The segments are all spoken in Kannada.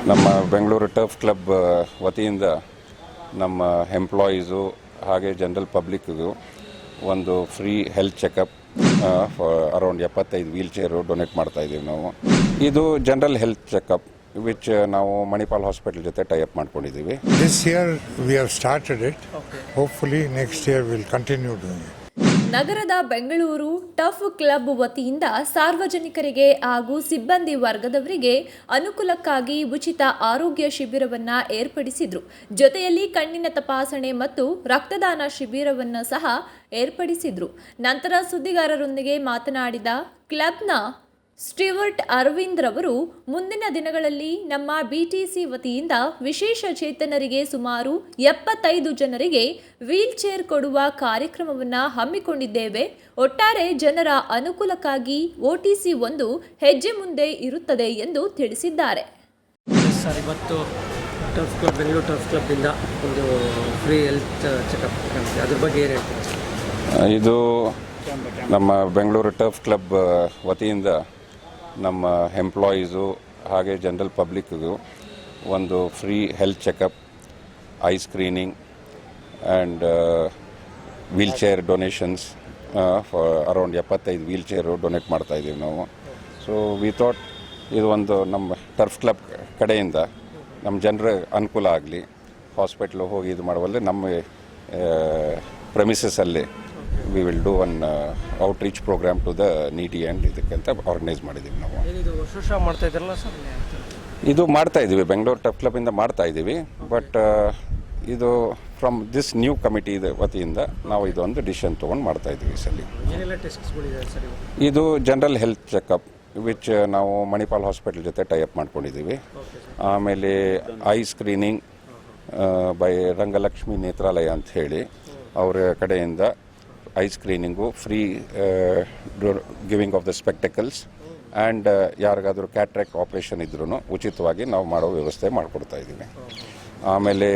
ನಮ್ಮ ಬೆಂಗಳೂರು ಟರ್ಫ್ ಕ್ಲಬ್ ವತಿಯಿಂದ ನಮ್ಮ ಎಂಪ್ಲಾಯೀಸು ಹಾಗೆ ಜನರಲ್ ಪಬ್ಲಿಕ್ಕಿಗೂ ಒಂದು free health checkup around 75 wheel chair donate ಮಾಡ್ತಾ ಇದ್ದೀವಿ ನಾವು. ಇದು ಜನರಲ್ ಹೆಲ್ತ್ ಚೆಕಪ್ ವಿಚ್ ನಾವು ಮಣಿಪಾಲ್ ಹಾಸ್ಪಿಟಲ್ ಜೊತೆ ಟೈ ಅಪ್ ಮಾಡ್ಕೊಂಡಿದ್ದೀವಿ. This year we have started it. Hopefully next year we'll continue doing it. ನಗರದ ಬೆಂಗಳೂರು ಟಫ್ ಕ್ಲಬ್ ವತಿಯಿಂದ ಸಾರ್ವಜನಿಕರಿಗೆ ಹಾಗೂ ಸಿಬ್ಬಂದಿ ವರ್ಗದವರಿಗೆ ಅನುಕೂಲಕ್ಕಾಗಿ ಉಚಿತ ಆರೋಗ್ಯ ಶಿಬಿರವನ್ನು ಏರ್ಪಡಿಸಿದ್ರು. ಜೊತೆಯಲ್ಲಿ ಕಣ್ಣಿನ ತಪಾಸಣೆ ಮತ್ತು ರಕ್ತದಾನ ಶಿಬಿರವನ್ನು ಸಹ ಏರ್ಪಡಿಸಿದ್ರು. ನಂತರ ಸುದ್ದಿಗಾರರೊಂದಿಗೆ ಮಾತನಾಡಿದ ಕ್ಲಬ್ನ ಸ್ಟೀವರ್ಟ್ ಅರವಿಂದ್ ರವರು ಮುಂದಿನ ದಿನಗಳಲ್ಲಿ ನಮ್ಮ ಬಿಟಿಸಿ ವತಿಯಿಂದ ವಿಶೇಷ ಚೇತನರಿಗೆ ಸುಮಾರು 75 ಜನರಿಗೆ ವೀಲ್ ಚೇರ್ ಕೊಡುವ ಕಾರ್ಯಕ್ರಮವನ್ನು ಹಮ್ಮಿಕೊಂಡಿದ್ದೇವೆ. ಒಟ್ಟಾರೆ ಜನರ ಅನುಕೂಲಕ್ಕಾಗಿ ಓಟಿಸಿ ಒಂದು ಹೆಜ್ಜೆ ಮುಂದೆ ಇರುತ್ತದೆ ಎಂದು ತಿಳಿಸಿದ್ದಾರೆ. ಸರ್, ಇವತ್ತು ಟಫ್ ಕ್ಲಬ್ ಬೆಂಗಳೂರು ಟಫ್ ಕ್ಲಬ್ಬಿಂದ ಒಂದು ಫ್ರೀ ಹೆಲ್ತ್ ಚೆಕಪ್ ಅದ್ರ ಬಗ್ಗೆ ಏನು ಹೇಳ್ತೀವಿ? ಇದು ನಮ್ಮ ಬೆಂಗಳೂರು ಟರ್ಫ್ ಕ್ಲಬ್ ವತಿಯಿಂದ ನಮ್ಮ ಎಂಪ್ಲಾಯೀಸು ಹಾಗೆ ಜನರಲ್ ಪಬ್ಲಿಕ್ಕಿಗೂ ಒಂದು free health checkup, I screening and wheel chair donations around 75 wheel chair donate ಮಾಡ್ತಾ ಇದ್ದೀವಿ ನಾವು. ಸೊ ವಿ ಥಾಟ್ ಇದು ಒಂದು ನಮ್ಮ ಟರ್ಫ್ ಕ್ಲಬ್ ಕಡೆಯಿಂದ ನಮ್ಮ ಜನರ ಅನುಕೂಲ ಆಗಲಿ, ಹಾಸ್ಪಿಟ್ಲು ಹೋಗಿ ಇದು ಮಾಡುವಲ್ಲಿ ನಮ್ಮ ಪ್ರೆಮಿಸಸ್ಸಲ್ಲಿ we will do one outreach program to the needy and ಇದಕ್ಕಂತ ಆರ್ಗನೈಸ್ ಮಾಡಿದ್ದೀವಿ ನಾವು. ಮಾಡ್ತಾ ಇದ್ದಾರಲ್ಲ ಸರ್, ಇದು ಮಾಡ್ತಾ ಇದ್ದೀವಿ, ಬೆಂಗಳೂರು ಟಫ್ ಕ್ಲಬ್ಬಿಂದ ಮಾಡ್ತಾ ಇದ್ದೀವಿ. ಬಟ್ ಇದು ಫ್ರಮ್ ದಿಸ್ ನ್ಯೂ ಕಮಿಟಿ ವತಿಯಿಂದ ನಾವು ಇದೊಂದು ಡಿಸಿಷನ್ ತೊಗೊಂಡು ಮಾಡ್ತಾ ಇದ್ದೀವಿ. ಈ ಸಲ ಇದು ಜನರಲ್ ಹೆಲ್ತ್ ಚೆಕಪ್ ವಿಚ್ ನಾವು ಮಣಿಪಾಲ್ ಹಾಸ್ಪಿಟಲ್ ಜೊತೆ ಟೈ ಅಪ್ ಮಾಡ್ಕೊಂಡಿದ್ದೀವಿ. ಆಮೇಲೆ ಐ ಸ್ಕ್ರೀನಿಂಗ್ ಬೈ ರಂಗಲಕ್ಷ್ಮಿ ನೇತ್ರಾಲಯ ಅಂತ ಹೇಳಿ ಅವರ ಕಡೆಯಿಂದ I screening, free giving of the spectacles and ಯಾರಿಗಾದರೂ ಕ್ಯಾಟ್ರಾಕ್ಟ್ ಆಪ್ರೇಷನ್ ಇದ್ರೂ ಉಚಿತವಾಗಿ ನಾವು ಮಾಡೋ ವ್ಯವಸ್ಥೆ ಮಾಡಿಕೊಡ್ತಾ ಇದ್ದೀವಿ. ಆಮೇಲೆ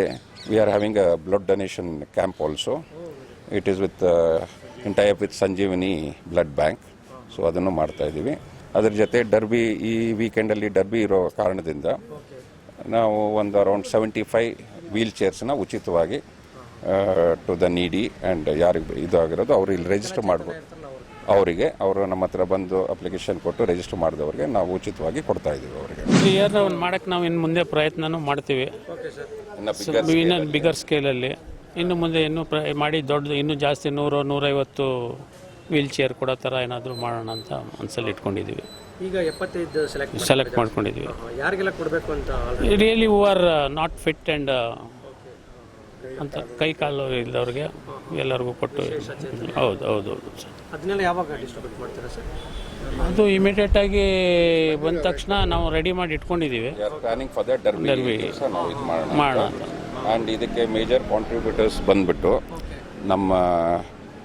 we are having a blood donation camp also. It is with in tie up with Sanjeevani blood bank. So ಅದನ್ನು ಮಾಡ್ತಾ ಇದ್ದೀವಿ. ಅದ್ರ ಜೊತೆ ಡರ್ಬಿ, ಈ ವೀಕೆಂಡಲ್ಲಿ ಡರ್ಬಿ ಇರೋ ಕಾರಣದಿಂದ ನಾವು ಒಂದು ಅರೌಂಡ್ 75 ವೀಲ್ ಚೇರ್ಸ್ನ ಉಚಿತವಾಗಿ ಟು ದ ನೀಡಿ ಆ್ಯಂಡ್ ಯಾರಿಗೆ ಇದಾಗಿರೋದು ಅವರು ಇಲ್ಲಿ ರಿಜಿಸ್ಟರ್ ಮಾಡ್ಬೋದು. ಅವರು ನಮ್ಮ ಹತ್ರ ಬಂದು ಅಪ್ಲಿಕೇಶನ್ ಕೊಟ್ಟು ರಿಜಿಸ್ಟರ್ ಮಾಡಿದವ್ರಿಗೆ ನಾವು ಉಚಿತವಾಗಿ ಕೊಡ್ತಾ ಇದ್ದೀವಿ. ಅವರಿಗೆ ಇಯರ್ ಮಾಡೋಕ್ಕೆ ನಾವು ಇನ್ನು ಮುಂದೆ ಪ್ರಯತ್ನನೂ ಮಾಡ್ತೀವಿ. ಇನ್ನು ಬಿಗರ್ ಸ್ಕೇಲಲ್ಲಿ ಇನ್ನು ಮುಂದೆ ಇನ್ನೂ ಮಾಡಿ ದೊಡ್ಡದು ಇನ್ನೂ ಜಾಸ್ತಿ 100-150 ವೀಲ್ ಚೇರ್ ಕೊಡೋ ಥರ ಏನಾದರೂ ಮಾಡೋಣ ಅಂತ ಮನಸ್ಸಲ್ಲಿ ಇಟ್ಕೊಂಡಿದ್ದೀವಿ. ಈಗ 75 ಸೆಲೆಕ್ಟ್ ಮಾಡ್ಕೊಂಡಿದ್ದೀವಿ. ಯಾರಿಗೆಲ್ಲ ಕೊಡಬೇಕು ಅಂತ? Really who are not fit and ಅಂತ ಕೈ ಕಾಲು ಇಲ್ಲದವ್ರಿಗೆ ಎಲ್ಲರಿಗೂ ಕೊಟ್ಟು. ಹೌದು ಹೌದು ಹೌದು ಸರ್. ಅದನ್ನೆಲ್ಲ ಯಾವಾಗ ಡಿಸ್ಟ್ರಿಬ್ಯೂಟ್ ಮಾಡ್ತೀರಾ ಸರ್? ಅದು ಇಮಿಡಿಯೇಟಾಗಿ ಬಂದ ತಕ್ಷಣ ನಾವು ರೆಡಿ ಮಾಡಿ ಇಟ್ಕೊಂಡಿದ್ದೀವಿ. ಪ್ಲಾನಿಂಗ್ ಫಾರ್ ದ ಡರ್ಬಿ ನಾವು ಇದು ಮಾಡೋಣ ಅಂತ. ಆ್ಯಂಡ್ ಇದಕ್ಕೆ ಮೇಜರ್ ಕಾಂಟ್ರಿಬ್ಯೂಟರ್ಸ್ ಬಂದುಬಿಟ್ಟು ನಮ್ಮ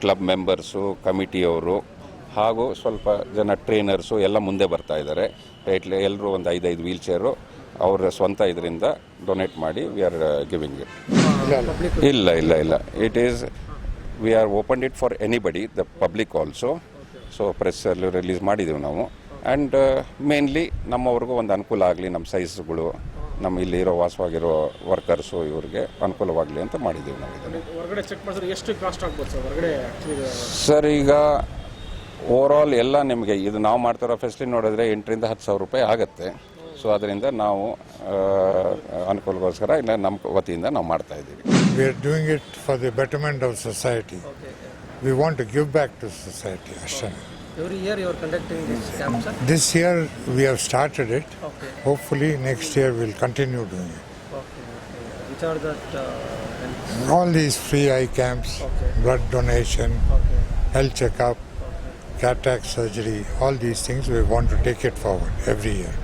ಕ್ಲಬ್ ಮೆಂಬರ್ಸು, ಕಮಿಟಿಯವರು ಹಾಗೂ ಸ್ವಲ್ಪ ಜನ ಟ್ರೈನರ್ಸು ಎಲ್ಲ ಮುಂದೆ ಬರ್ತಾ ಇದ್ದಾರೆ. ಎಲ್ಲರೂ ಒಂದು 5 ವೀಲ್ ಚೇರು ಅವರ ಸ್ವಂತ ಇದರಿಂದ ಡೊನೇಟ್ ಮಾಡಿ ವಿ ಆರ್ ಗಿವಿಂಗ್ ಇಟ್. ಇಲ್ಲ it is we are open it for anybody, the public also. So ಪ್ರೆಸ್ಸಲ್ಲಿ ರಿಲೀಸ್ ಮಾಡಿದ್ದೀವಿ ನಾವು. ಆ್ಯಂಡ್ ಮೇನ್ಲಿ ನಮ್ಮವ್ರಿಗೂ ಒಂದು ಅನುಕೂಲ ಆಗಲಿ, ನಮ್ಮ ಸೈಜ್ಗಳು, ನಮ್ಮ ಇಲ್ಲಿ ಇರೋ ವಾಸವಾಗಿರೋ ವರ್ಕರ್ಸು ಇವ್ರಿಗೆ ಅನುಕೂಲವಾಗಲಿ ಅಂತ ಮಾಡಿದ್ದೀವಿ ನಾವು ಇದನ್ನು. ಎಷ್ಟು ಕಾಸ್ಟ್ ಆಗ್ಬೋದು ಸರ್ ಹೊರಗಡೆ? ಸರ್, ಈಗ ಓವರಾಲ್ ಎಲ್ಲ ನಿಮಗೆ ಇದು ನಾವು ಮಾಡ್ತಿರೋ ಫೆಸಿಲಿಟಿ ನೋಡಿದ್ರೆ 8,000 to 10,000 ರೂಪಾಯಿ ಆಗುತ್ತೆ. ಸೊ ಅದರಿಂದ ನಾವು ಅನುಕೂಲಗೋಸ್ಕರ ಇಲ್ಲ ನಮ್ಮ ವತಿಯಿಂದ ನಾವು ಮಾಡ್ತಾ ಇದ್ದೀವಿ. We are doing it for the betterment of society. We want to give back to society. Every year you are conducting this camp, sir? This year we have started it. Hopefully next year we'll continue doing it. Which are that? All these free eye camps, blood donation, health checkup, cataract surgery, all these things we want to take it forward every year.